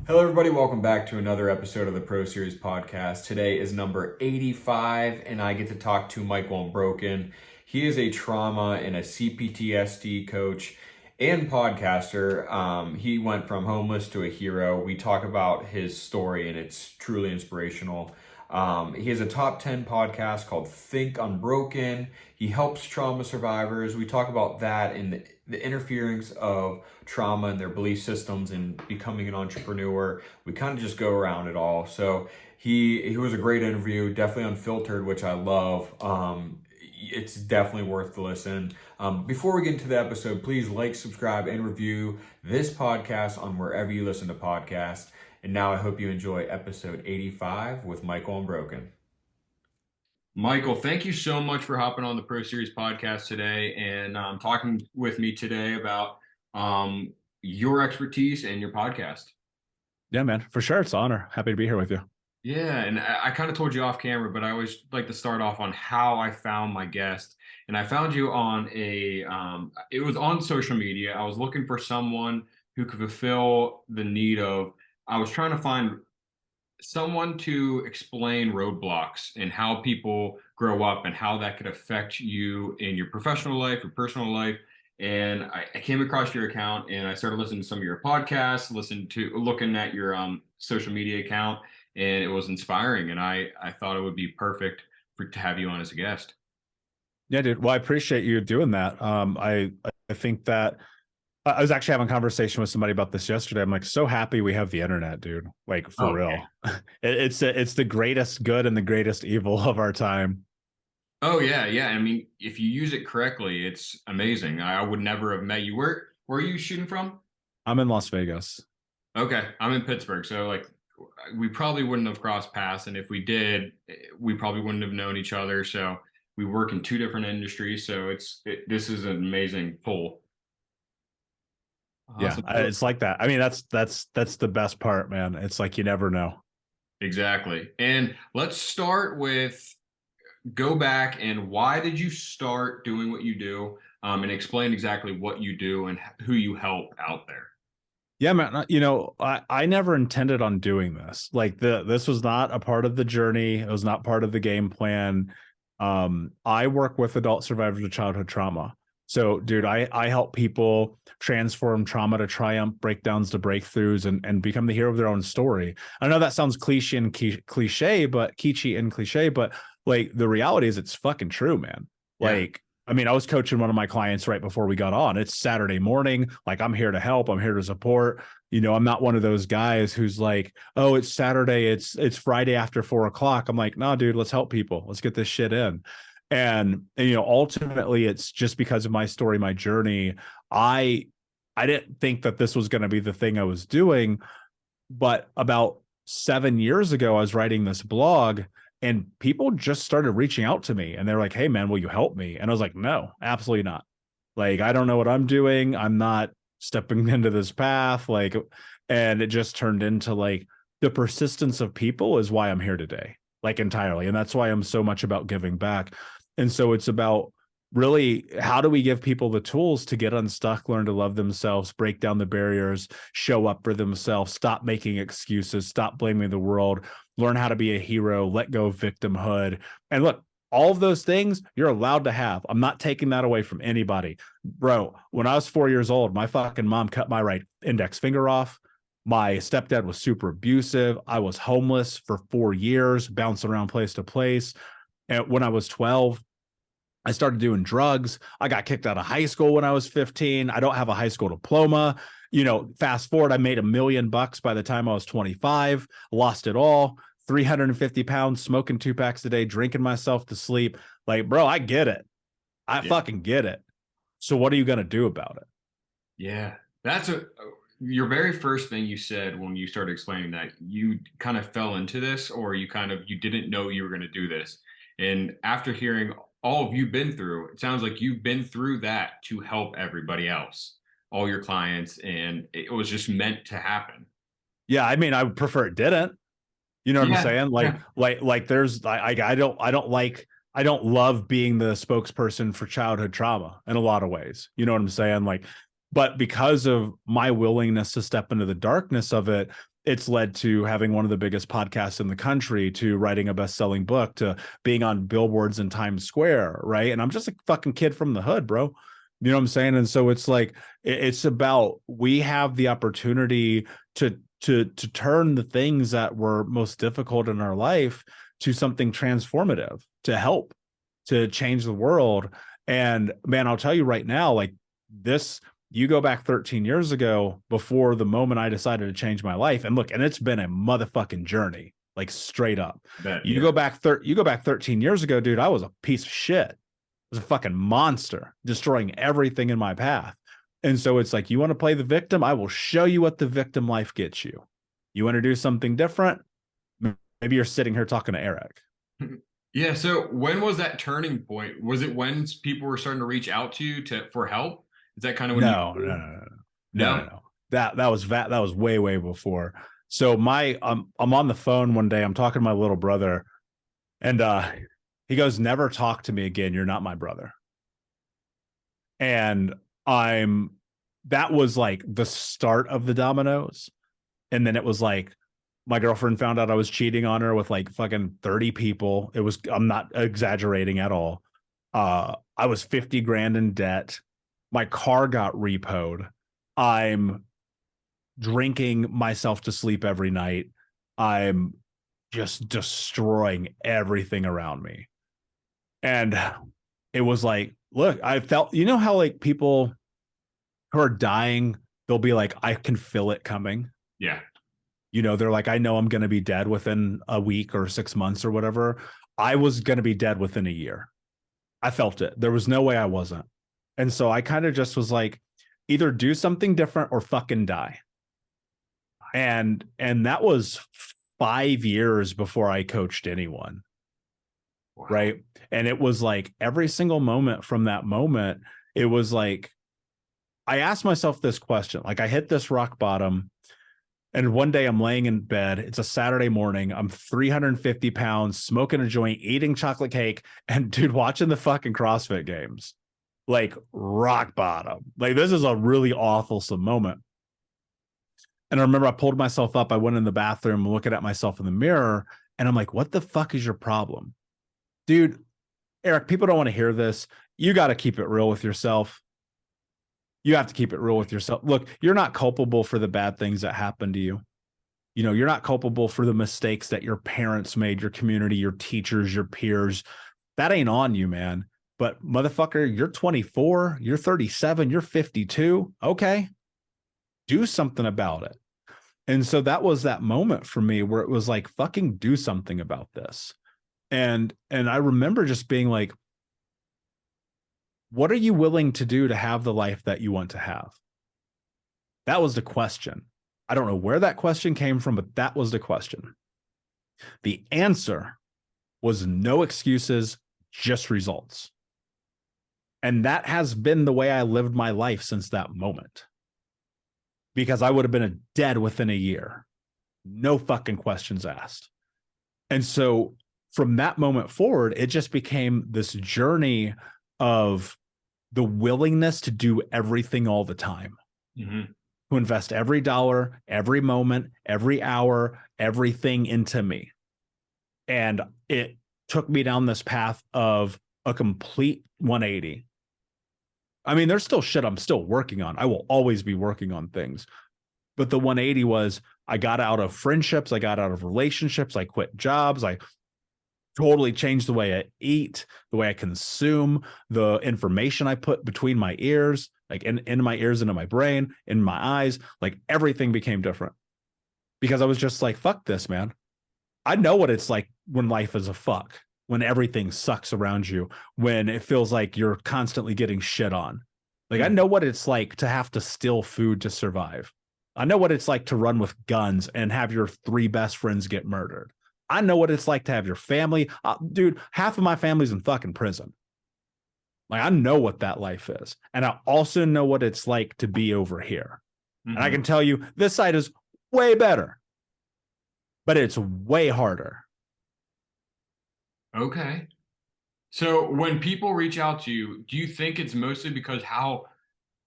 Hello, everybody. Welcome back to another episode of the Pro Series podcast. Today is number 85, and I get to talk to Michael Unbroken. He is a trauma and a CPTSD coach and podcaster. He went from homeless to a hero. We talk about his story, and it's truly inspirational. He has a top 10 podcast called Think Unbroken. He helps trauma survivors. We talk about that and the interference of trauma and their belief systems and becoming an entrepreneur. We kind of just go around it all. So he was a great interview, definitely unfiltered, which I love. It's definitely worth the listen. Before we get into the episode, please like, subscribe, and review this podcast on wherever you listen to podcasts. And now I hope you enjoy episode 85 with Michael Unbroken. Michael, thank you so much for hopping on the Pro Series podcast today and talking with me today about your expertise and your podcast. Yeah, man, for sure. It's an honor. Happy to be here with you. Yeah, and I kind of told you off camera, but I always like to start off on how I found my guest. And I found you on it was on social media. I was looking for someone who could fulfill the need of, I was trying to find someone to explain roadblocks and how people grow up and how that could affect you in your professional life, your personal life. And I came across your account and I started listening to some of your podcasts, looking at your social media account, and it was inspiring. And I thought it would be perfect to have you on as a guest. Yeah, dude. Well, I appreciate you doing that. I think that I was actually having a conversation with somebody about this yesterday. I'm like, so happy we have the internet, dude. Like for real. It's the greatest good and the greatest evil of our time. Oh yeah. I mean, if you use it correctly, it's amazing. I would never have met you. Where are you shooting from? I'm in Las Vegas. Okay, I'm in Pittsburgh, so like we probably wouldn't have crossed paths, and if we did, we probably wouldn't have known each other. So we work in two different industries, so this is an amazing pull. Yeah, Awesome. it's like that. I mean, that's the best part, man. It's like you never know. Exactly. And let's start with go back and why did you start doing what you do, and explain exactly what you do and who you help out there. Yeah, man. I never intended on doing this. Like this was not a part of the journey. It was not part of the game plan. I work with adult survivors of childhood trauma. So, dude, I help people transform trauma to triumph, breakdowns to breakthroughs, and become the hero of their own story. I know that sounds cliche, but like the reality is it's fucking true, man. Yeah. Like, I mean, I was coaching one of my clients right before we got on. It's Saturday morning. Like, I'm here to help. I'm here to support. I'm not one of those guys who's like, oh, it's Saturday. It's Friday after 4 o'clock. I'm like, nah, dude, let's help people. Let's get this shit in. And ultimately it's just because of my story, my journey. I didn't think that this was going to be the thing I was doing, but about 7 years ago, I was writing this blog and people just started reaching out to me and they're like, hey man, will you help me? And I was like, no, absolutely not. Like, I don't know what I'm doing. I'm not stepping into this path. And it just turned into like the persistence of people is why I'm here today, like entirely. And that's why I'm so much about giving back. And so it's about really, how do we give people the tools to get unstuck, learn to love themselves, break down the barriers, show up for themselves, stop making excuses, stop blaming the world, learn how to be a hero, let go of victimhood. And look, all of those things you're allowed to have. I'm not taking that away from anybody. Bro, when I was 4 years old, my fucking mom cut my right index finger off. My stepdad was super abusive. I was homeless for 4 years, bouncing around place to place. And when I was 12, I started doing drugs. I got kicked out of high school when I was 15. I don't have a high school diploma. Fast forward, I made $1 million by the time I was 25, lost it all, 350 pounds, smoking 2 packs a day, drinking myself to sleep. Like, bro, I get it. I fucking get it. So what are you going to do about it? Yeah. That's your very first thing you said when you started explaining that you kind of fell into this, or you didn't know you were going to do this. And after hearing all of you've been through, it sounds like you've been through that to help everybody else, all your clients, and it was just meant to happen. Yeah, I mean, I would prefer it didn't. You know what I'm saying? Yeah. Like there's I don't love being the spokesperson for childhood trauma in a lot of ways. You know what I'm saying? Like, but because of my willingness to step into the darkness of it, it's led to having one of the biggest podcasts in the country, to writing a best-selling book, to being on billboards in Times Square, right? And I'm just a fucking kid from the hood, bro. You know what I'm saying? And so it's like, it's about, we have the opportunity to turn the things that were most difficult in our life to something transformative, to help, to change the world. And man, I'll tell you right now, like this, you go back 13 years ago, before the moment I decided to change my life, and look, and it's been a motherfucking journey, like straight up. You go back 13 years ago, dude, I was a piece of shit. I was a fucking monster, destroying everything in my path. And so it's like, you want to play the victim? I will show you what the victim life gets you. You want to do something different? Maybe you're sitting here talking to Eric. Yeah. So when was that turning point? Was it when people were starting to reach out to you for help? Is that kind of when No. That was way before. So I'm on the phone one day. I'm talking to my little brother, and he goes, "Never talk to me again. You're not my brother." And that was like the start of the dominoes. And then it was like, my girlfriend found out I was cheating on her with like fucking 30 people. I'm not exaggerating at all. I was 50 grand in debt. My car got repoed. I'm drinking myself to sleep every night. I'm just destroying everything around me. And it was like, look, I felt, you know how like people who are dying, they'll be like, I can feel it coming. Yeah. You know, they're like, I know I'm going to be dead within a week or 6 months or whatever. I was going to be dead within a year. I felt it. There was no way I wasn't. And so I kind of just was like, either do something different or fucking die. And that was 5 years before I coached anyone. Wow. Right. And it was like every single moment from that moment, it was like, I asked myself this question, like I hit this rock bottom. And one day I'm laying in bed. It's a Saturday morning. I'm 350 pounds, smoking a joint, eating chocolate cake, and dude, watching the fucking CrossFit games. Like rock bottom. Like this is a really awful moment. And I remember I pulled myself up. I went in the bathroom looking at myself in the mirror. And I'm like, what the fuck is your problem? Dude, Eric, people don't want to hear this. You got to keep it real with yourself. You have to keep it real with yourself. Look, you're not culpable for the bad things that happen to you. You know, you're not culpable for the mistakes that your parents made, your community, your teachers, your peers. That ain't on you, man. But motherfucker, you're 24, you're 37, you're 52. Okay. Do something about it. And so that was that moment for me where it was like, fucking do something about this. And I remember just being like, what are you willing to do to have the life that you want to have? That was the question. I don't know where that question came from, but that was the question. The answer was no excuses, just results. And that has been the way I lived my life since that moment. Because I would have been dead within a year. No fucking questions asked. And so from that moment forward, it just became this journey of the willingness to do everything all the time, to invest every dollar, every moment, every hour, everything into me. And it took me down this path of a complete 180. I mean, there's still shit I'm still working on. I will always be working on things. But the 180 was, I got out of friendships. I got out of relationships. I quit jobs. I totally changed the way I eat, the way I consume, the information I put between my ears, like into my ears, into my brain, in my eyes, like everything became different. Because I was just like, fuck this, man. I know what it's like when life is a fuck, when everything sucks around you, when it feels like you're constantly getting shit on. Like, I know what it's like to have to steal food to survive. I know what it's like to run with guns and have your 3 best friends get murdered. I know what it's like to have your family. Dude, half of my family's in fucking prison. Like, I know what that life is. And I also know what it's like to be over here. And I can tell you, this side is way better, but it's way harder. Okay. So when people reach out to you, do you think it's mostly because how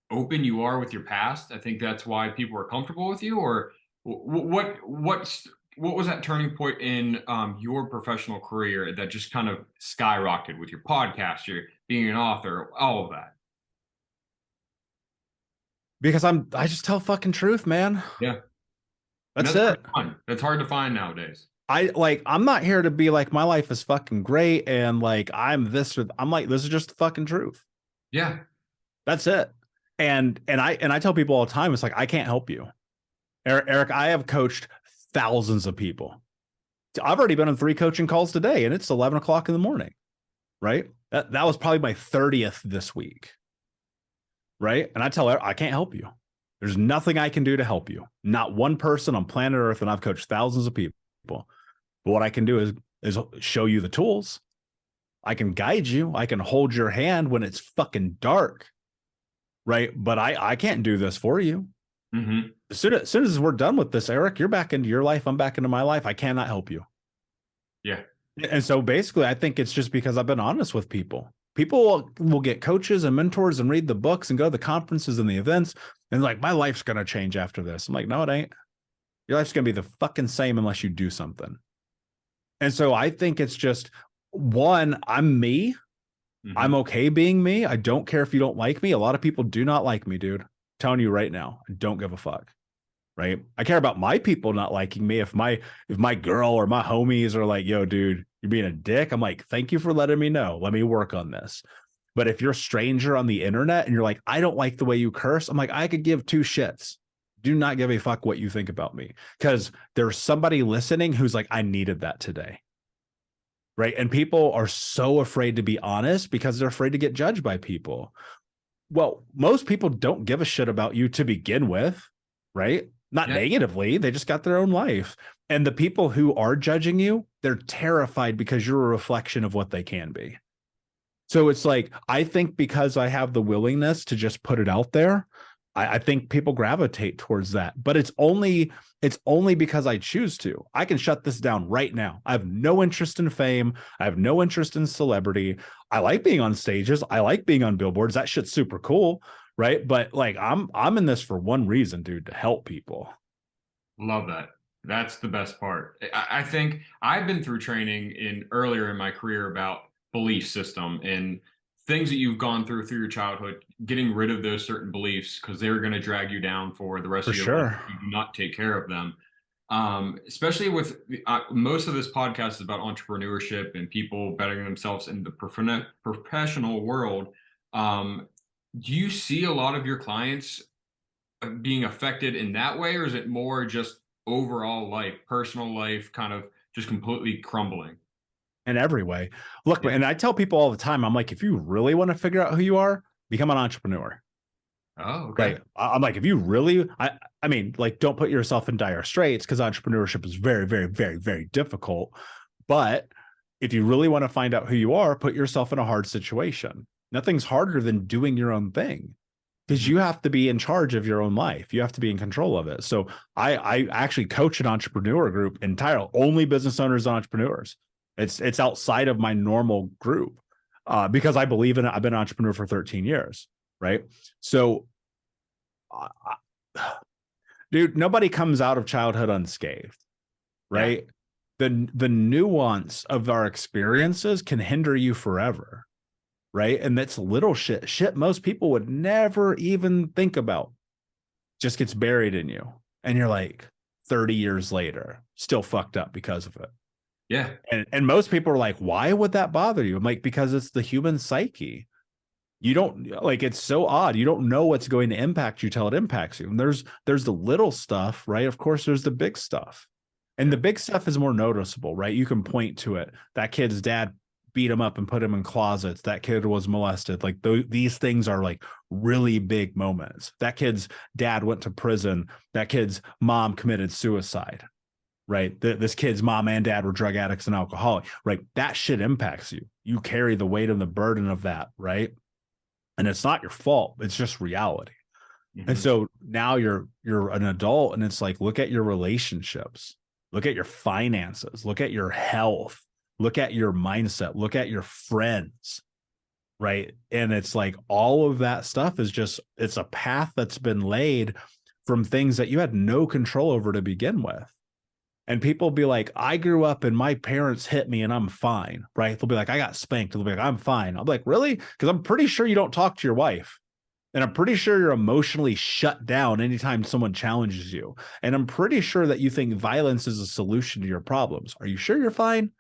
open you are with your past? I think that's why people are comfortable with you, or What was that turning point in your professional career that just kind of skyrocketed with your podcast, your being an author, all of that? Because I just tell fucking truth, man. Yeah. And That's it. that's hard to find nowadays. I'm not here to be like my life is fucking great and like I'm like, this is just the fucking truth. Yeah. That's it. And I tell people all the time, it's like, I can't help you. Eric, I have coached thousands of people. I've already been on 3 coaching calls today, and it's 11 o'clock in the morning, right? That was probably my 30th this week, right? And I tell her, I can't help you. There's nothing I can do to help you. Not one person on planet Earth, and I've coached thousands of people. But what I can do is show you the tools. I can guide you. I can hold your hand when it's fucking dark, right? But I can't do this for you. Mm-hmm. As soon as we're done with this, Eric, you're back into your life. I'm back into my life. I cannot help you. Yeah. And so basically, I think it's just because I've been honest with people. People will get coaches and mentors and read the books and go to the conferences and the events. And like, my life's going to change after this. I'm like, no, it ain't. Your life's going to be the fucking same unless you do something. And so I think it's just, one, I'm me. Mm-hmm. I'm okay being me. I don't care if you don't like me. A lot of people do not like me, dude. I'm telling you right now, I don't give a fuck. Right. I care about my people not liking me. If my girl or my homies are like, yo, dude, you're being a dick, I'm like, thank you for letting me know. Let me work on this. But if you're a stranger on the internet and you're like, I don't like the way you curse, I'm like, I could give 2 shits. Do not give a fuck what you think about me. Because there's somebody listening who's like, I needed that today. Right. And people are so afraid to be honest because they're afraid to get judged by people. Well, most people don't give a shit about you to begin with. Right. Not negatively, they just got their own life. And the people who are judging you, they're terrified because you're a reflection of what they can be. So it's like, I think because I have the willingness to just put it out there, I think people gravitate towards that. But it's only because I choose to. I can shut this down right now. I have no interest in fame. I have no interest in celebrity. I like being on stages. I like being on billboards. That shit's super cool. Right. But like, I'm in this for one reason, dude, to help people. Love that. That's the best part. I think I've been through training earlier in my career about belief system and things that you've gone through your childhood, getting rid of those certain beliefs because they're going to drag you down for the rest For of your life sure. if you do not take care of them. Especially with most of this podcast is about entrepreneurship and people bettering themselves in the professional world. Do you see a lot of your clients being affected in that way, or is it more just overall life, personal life, kind of just completely crumbling? In every way. Look, Yeah. and I tell people all the time, I'm like, if you really want to figure out who you are, become an entrepreneur. Oh, okay. Right. I'm like, if you really, I mean, like, don't put yourself in dire straits because entrepreneurship is very, very, very, very difficult. But if you really want to find out who you are, put yourself in a hard situation. Nothing's harder than doing your own thing because Mhm. you have to be in charge of your own life. You have to be in control of it. So I actually coach an entrepreneur group, entirely only business owners and entrepreneurs. It's outside of my normal group because I believe in it. I've been an entrepreneur for 13 years. Right. So, dude, nobody comes out of childhood unscathed. Yeah. Right. The nuance of our experiences can hinder you forever. Right. And that's little shit most people would never even think about, just gets buried in you. And you're like 30 years later, still fucked up because of it. Yeah. And most people are like, why would that bother you? I'm like, because it's the human psyche. You don't like, it's so odd. You don't know what's going to impact you till it impacts you. And there's the little stuff, right? Of course, there's the big stuff. And Yeah. the big stuff is more noticeable, right? You can point to it. That kid's dad beat him up and put him in closets. That kid was molested. Like these things are like really big moments. That kid's dad went to prison. That kid's mom committed suicide, right? This kid's mom and dad were drug addicts and alcoholic, right? That shit impacts you. You carry the weight and the burden of that, right? And it's not your fault. It's just reality. And Mhm. so now you're an adult, and it's like, look at your relationships, look at your finances, look at your health, look at your mindset, look at your friends, right? And it's like all of that stuff is just, it's a path that's been laid from things that you had no control over to begin with. And people be like, I grew up and my parents hit me and I'm fine, right? They'll be like, I got spanked. They'll be like, I'm fine. I'm like, really? Because I'm pretty sure you don't talk to your wife. And I'm pretty sure you're emotionally shut down anytime someone challenges you. And I'm pretty sure that you think violence is a solution to your problems. Are you sure you're fine?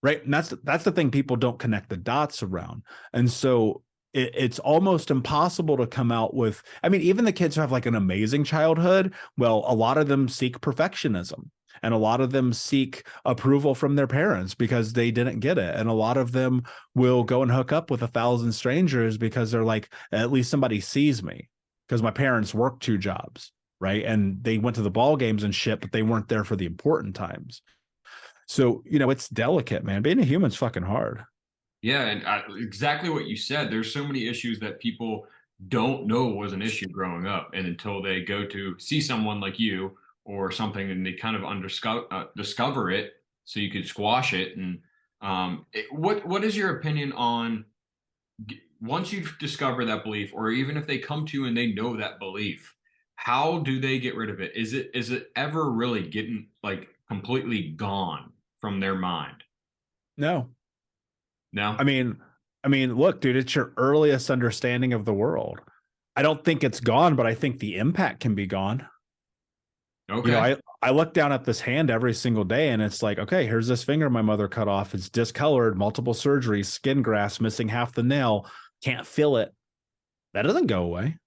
Right. And that's the thing people don't connect the dots around. And so it's almost impossible to come out with, I mean, even the kids who have like an amazing childhood, well, a lot of them seek perfectionism. And a lot of them seek approval from their parents because they didn't get it. And a lot of them will go and hook up with 1,000 strangers because they're like, at least somebody sees me, because my parents worked 2 jobs, right? And they went to the ball games and shit, but they weren't there for the important times. So, it's delicate, man. Being a human's fucking hard. Yeah, and exactly what you said. There's so many issues that people don't know was an issue growing up, and until they go to see someone like you or something, and they kind of discover it, so you could squash it. And what is your opinion on once you discover that belief, or even if they come to you and they know that belief, how do they get rid of it? Is it ever really getting like completely gone from their mind? No. No. I mean, look, dude, it's your earliest understanding of the world. I don't think it's gone, but I think the impact can be gone. Okay. I look down at this hand every single day and it's like, okay, here's this finger my mother cut off. It's discolored, multiple surgeries, skin grafts, missing half the nail, can't feel it. That doesn't go away.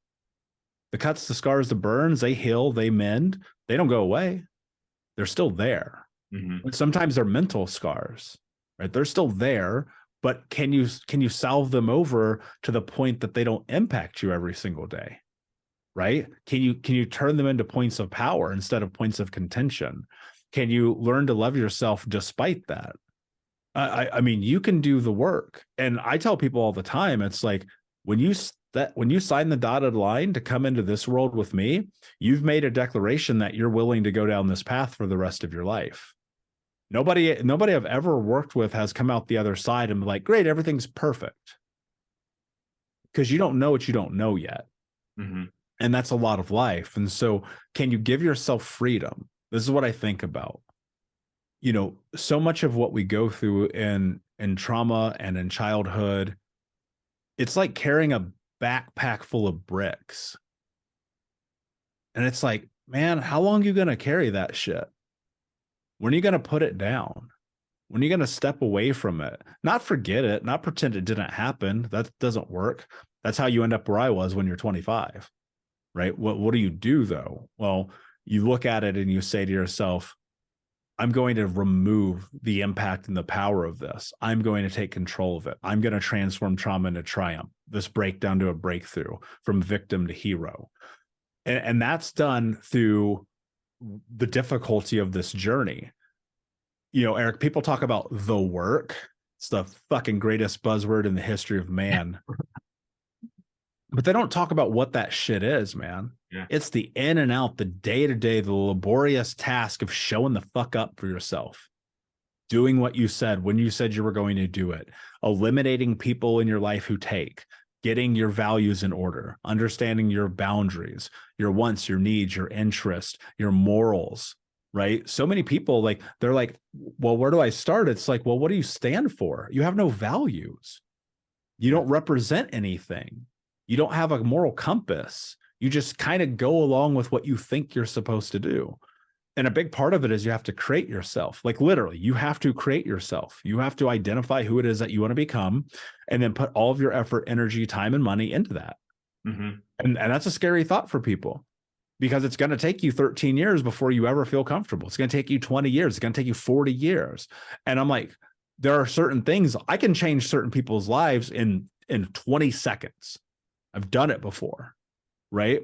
The cuts, the scars, the burns, they heal, they mend. They don't go away. They're still there. Hmm. And sometimes they're mental scars, right? They're still there, but can you solve them over to the point that they don't impact you every single day? Right? Can you turn them into points of power instead of points of contention? Can you learn to love yourself despite that? I mean, you can do the work. And I tell people all the time, it's like when you sign the dotted line to come into this world with me, you've made a declaration that you're willing to go down this path for the rest of your life. Nobody I've ever worked with has come out the other side and be like, great, everything's perfect. Because you don't know what you don't know yet. Hmm. And that's a lot of life. And so, can you give yourself freedom? This is what I think about. So much of what we go through in trauma and in childhood, it's like carrying a backpack full of bricks. And it's like, man, how long are you going to carry that shit? When are you going to put it down? When are you going to step away from it? Not forget it, not pretend it didn't happen. That doesn't work. That's how you end up where I was when you're 25. Right? What do you do though? Well, you look at it and you say to yourself, I'm going to remove the impact and the power of this. I'm going to take control of it. I'm going to transform trauma into triumph, this breakdown to a breakthrough, from victim to hero. And that's done through the difficulty of this journey. Eric, people talk about the work. It's the fucking greatest buzzword in the history of man. But they don't talk about what that shit is, man. Yeah. It's the in and out, the day to day, the laborious task of showing the fuck up for yourself, doing what you said when you said you were going to do it, eliminating people in your life who take, getting your values in order, understanding your boundaries, your wants, your needs, your interests, your morals, right? So many people, like, they're like, well, where do I start? It's like, well, what do you stand for? You have no values. You don't represent anything. You don't have a moral compass. You just kind of go along with what you think you're supposed to do. And a big part of it is you have to create yourself. Like, literally, you have to create yourself. You have to identify who it is that you want to become and then put all of your effort, energy, time, and money into that. Hmm. And that's a scary thought for people, because it's going to take you 13 years before you ever feel comfortable. It's going to take you 20 years. It's going to take you 40 years. And I'm like, there are certain things I can change certain people's lives in 20 seconds. I've done it before, right?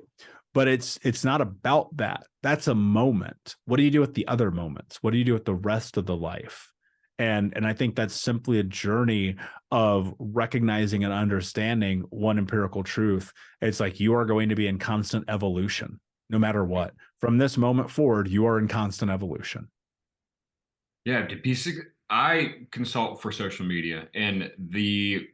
But it's not about that. That's a moment. What do you do with the other moments? What do you do with the rest of the life? And I think that's simply a journey of recognizing and understanding one empirical truth. It's like, you are going to be in constant evolution, no matter what. From this moment forward, you are in constant evolution. Yeah. I consult for social media, and the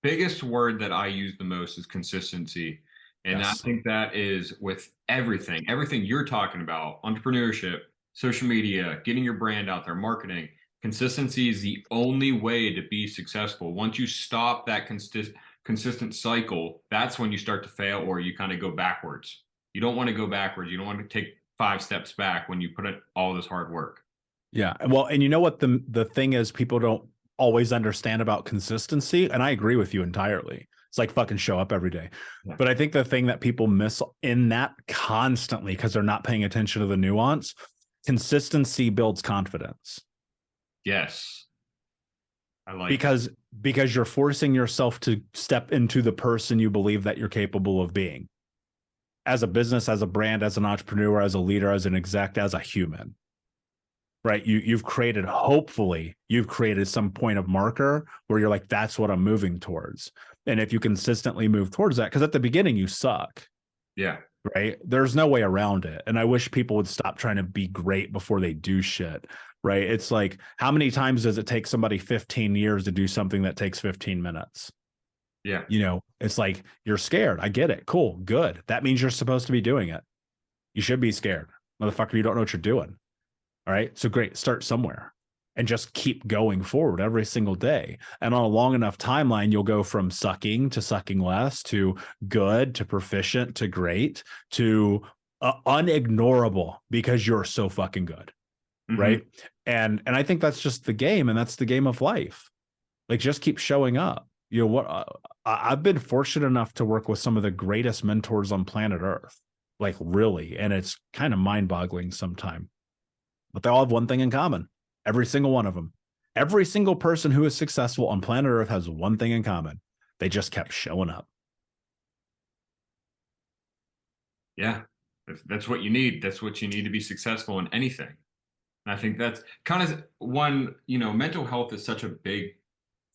biggest word that I use the most is consistency. And I Yes. think that is with everything you're talking about, entrepreneurship, social media, getting your brand out there, marketing. Consistency is the only way to be successful. Once you stop that consistent cycle, that's when you start to fail or you kind of go backwards. You don't want to go backwards. You don't want to take 5 steps back when you put in all this hard work. Yeah. Well, and you know what the thing is, people don't always understand about consistency, and I agree with you entirely. It's like fucking show up every day. Yeah. But I think the thing that people miss in that constantly because they're not paying attention to the nuance, consistency builds confidence. Yes. I like that. Because you're forcing yourself to step into the person you believe that you're capable of being. As a business, as a brand, as an entrepreneur, as a leader, as an exec, as a human. Right. Hopefully you've created some point of marker where you're like, that's what I'm moving towards. And if you consistently move towards that, because at the beginning you suck. Yeah. Right. There's no way around it. And I wish people would stop trying to be great before they do shit. Right. It's like, how many times does it take somebody 15 years to do something that takes 15 minutes? Yeah. It's like, you're scared. I get it. Cool. Good. That means you're supposed to be doing it. You should be scared. Motherfucker, you don't know what you're doing. All right. So great. Start somewhere and just keep going forward every single day. And on a long enough timeline, you'll go from sucking to sucking less to good to proficient to great to unignorable because you're so fucking good. Mm-hmm. Right. And I think that's just the game. And that's the game of life. Like, just keep showing up. I've been fortunate enough to work with some of the greatest mentors on planet Earth, like really. And it's kind of mind boggling sometimes. But they all have one thing in common. Every single one of them. Every single person who is successful on planet Earth has one thing in common. They just kept showing up. Yeah. That's what you need. That's what you need to be successful in anything. And I think that's kind of one, mental health is such a big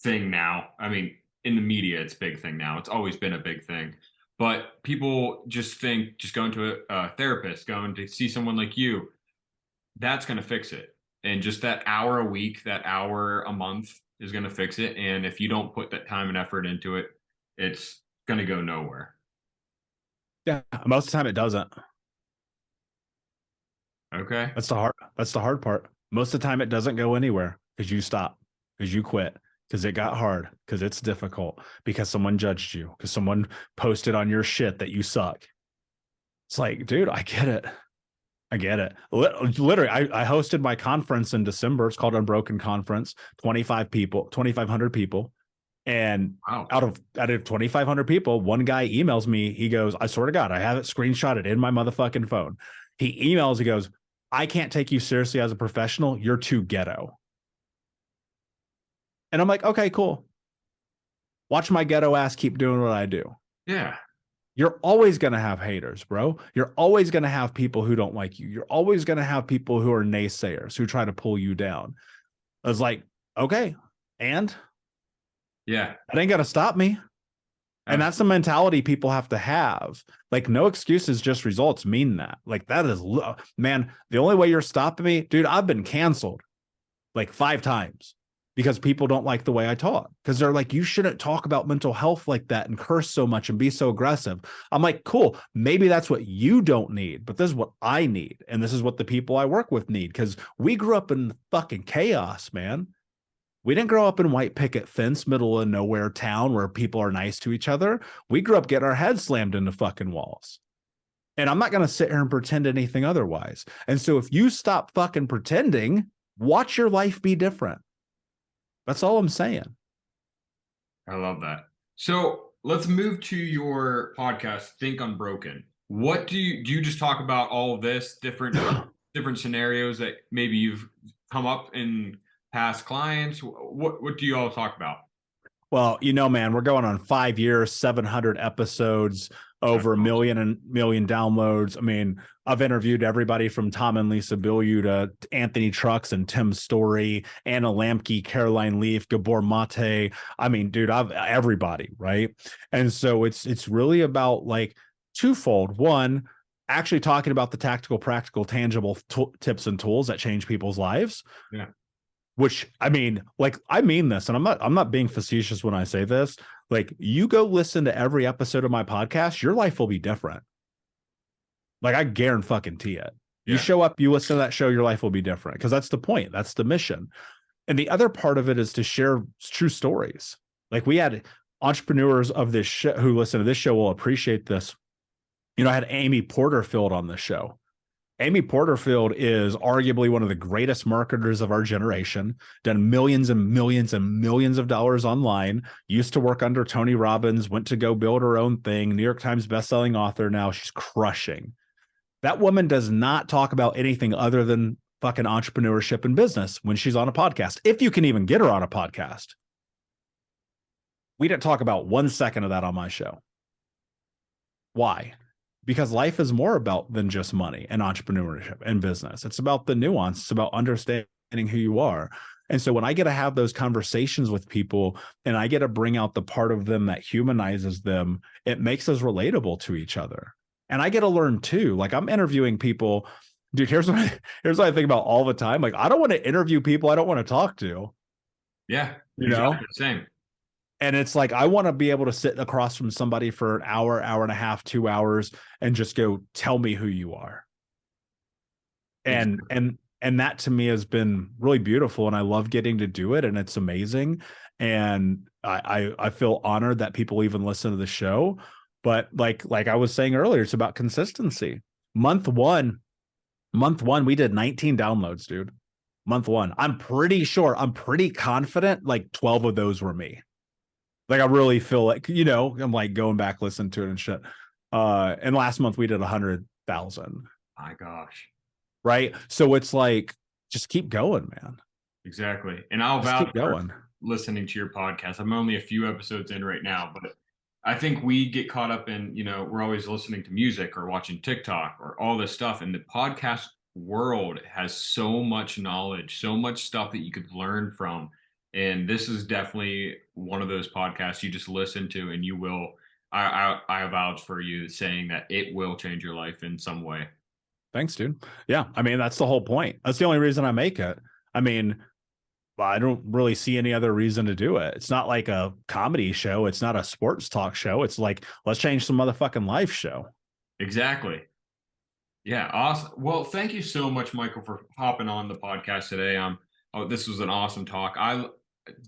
thing now. I mean, in the media, it's a big thing now. It's always been a big thing. But people just think just going to a therapist, going to see someone like you, that's going to fix it. And just that hour a week, that hour a month is going to fix it. And if you don't put that time and effort into it, it's going to go nowhere. Yeah. Most of the time it doesn't. Okay. That's the hard part. Most of the time it doesn't go anywhere because you stop, because you quit, because it got hard, because it's difficult, because someone judged you, because someone posted on your shit that you suck. It's like, dude, I get it. Literally, I hosted my conference in December. It's called Unbroken Conference, 2,500 people. And Wow. out of 2,500 people, one guy emails me. He goes, I swear to God, I have it screenshotted in my motherfucking phone. He emails, he goes, I can't take you seriously as a professional. You're too ghetto. And I'm like, okay, cool. Watch my ghetto ass keep doing what I do. Yeah. You're always going to have haters, bro. You're always going to have people who don't like you. You're always going to have people who are naysayers who try to pull you down. I was like, okay. And Yeah. that ain't going to stop me. And that's the mentality people have to have. Like, no excuses, just results mean that. Like, that is, man, the only way you're stopping me, dude, I've been canceled like 5 times because people don't like the way I talk. Because they're like, you shouldn't talk about mental health like that and curse so much and be so aggressive. I'm like, cool, maybe that's what you don't need, but this is what I need. And this is what the people I work with need. Because we grew up in fucking chaos, man. We didn't grow up in white picket fence, middle of nowhere town where people are nice to each other. We grew up getting our heads slammed into fucking walls. And I'm not going to sit here and pretend anything otherwise. And so if you stop fucking pretending, watch your life be different. That's all I'm saying. I love that. So let's move to your podcast, Think Unbroken. What do you just talk about all of this different scenarios that maybe you've come up in past clients? What do you all talk about? Well, man, we're going on 5 years, 700 episodes, over a million downloads. I mean, I've interviewed everybody from Tom and Lisa Bilyeu to Anthony Trucks and Tim Story, Anna Lamke, Caroline Leaf, Gabor Mate. I mean, dude, I've everybody, right? And so it's really about like twofold. One, actually talking about the tactical, practical, tangible tips and tools that change people's lives. Yeah. which I mean, like, I mean this, and I'm not being facetious when I say this. Like, you go listen to every episode of my podcast, your life will be different. Like, I guarantee it. You Yeah. show up, you listen to that show, your life will be different, because that's the point. That's the mission. And the other part of it is to share true stories. Like, we had entrepreneurs of this show who listen to this show will appreciate this. I had Amy Porterfield on the show. Amy Porterfield is arguably one of the greatest marketers of our generation, done millions and millions and millions of dollars online, used to work under Tony Robbins, went to go build her own thing, New York Times bestselling author. Now she's crushing. That woman does not talk about anything other than fucking entrepreneurship and business when she's on a podcast, if you can even get her on a podcast. We didn't talk about 1 second of that on my show. Why? Because life is more about than just money and entrepreneurship and business. It's about the nuance. It's about understanding who you are. And so when I get to have those conversations with people and I get to bring out the part of them that humanizes them, it makes us relatable to each other. And I get to learn too. Like, I'm interviewing people. Dude, here's what I think about all the time. Like, I don't want to interview people I don't want to talk to. Yeah. You know? Same. And it's like, I want to be able to sit across from somebody for an hour, hour and a half, 2 hours, and just go, tell me who you are. And that to me has been really beautiful. And I love getting to do it. And it's amazing. And I feel honored that people even listen to the show. But like I was saying earlier, it's about consistency. Month one, we did 19 downloads, dude. Month one. I'm pretty confident like 12 of those were me. Like, I really feel like, I'm like going back, listening to it and shit. And last month we did 100,000. My gosh. Right. So it's like, just keep going, man. Exactly. And I'll just vouch keep going. Listening to your podcast. I'm only a few episodes in right now, but I think we get caught up in, we're always listening to music or watching TikTok or all this stuff. And the podcast world has so much knowledge, so much stuff that you could learn from. And this is definitely one of those podcasts you just listen to and you will, I vouch for you saying that it will change your life in some way. Thanks, dude. Yeah. I mean, that's the whole point. That's the only reason I make it. I mean, I don't really see any other reason to do it. It's not like a comedy show. It's not a sports talk show. It's like, let's change some motherfucking life show. Exactly. Yeah. Awesome. Well, thank you so much, Michael, for hopping on the podcast today. This was an awesome talk.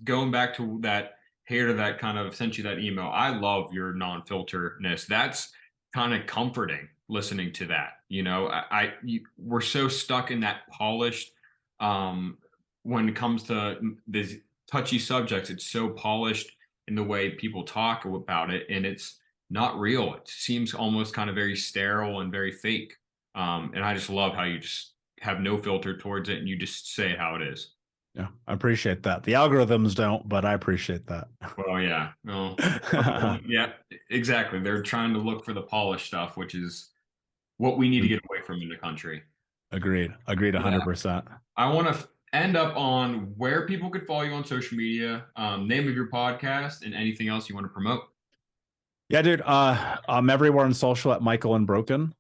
Going back to that hater that kind of sent you that email. I love your non-filterness. That's kind of comforting listening to that. We're so stuck in that polished, when it comes to these touchy subjects, it's so polished in the way people talk about it, and it's not real. It seems almost kind of very sterile and very fake. And I just love how you just have no filter towards it and you just say it how it is. Yeah, I appreciate that. The algorithms don't, but I appreciate that. Well, yeah. No. Yeah, exactly. They're trying to look for the polished stuff, which is what we need to get away from in the country. Agreed 100%. I want to end up on where people could follow you on social media, name of your podcast, and anything else you want to promote. Yeah, dude. I'm everywhere on social at Michael Unbroken.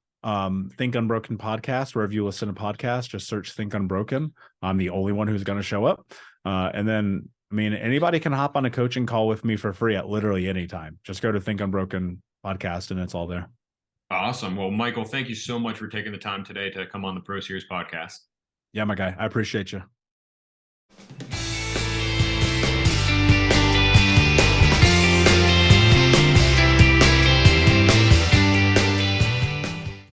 Think Unbroken podcast, wherever you listen to podcasts, just search Think Unbroken. I'm the only one who's going to show up. And then, I mean, anybody can hop on a coaching call with me for free at literally any time. Just go to Think Unbroken podcast and it's all there. Awesome. Well, Michael, thank you so much for taking the time today to come on the Pro Series podcast. Yeah, my guy. I appreciate you.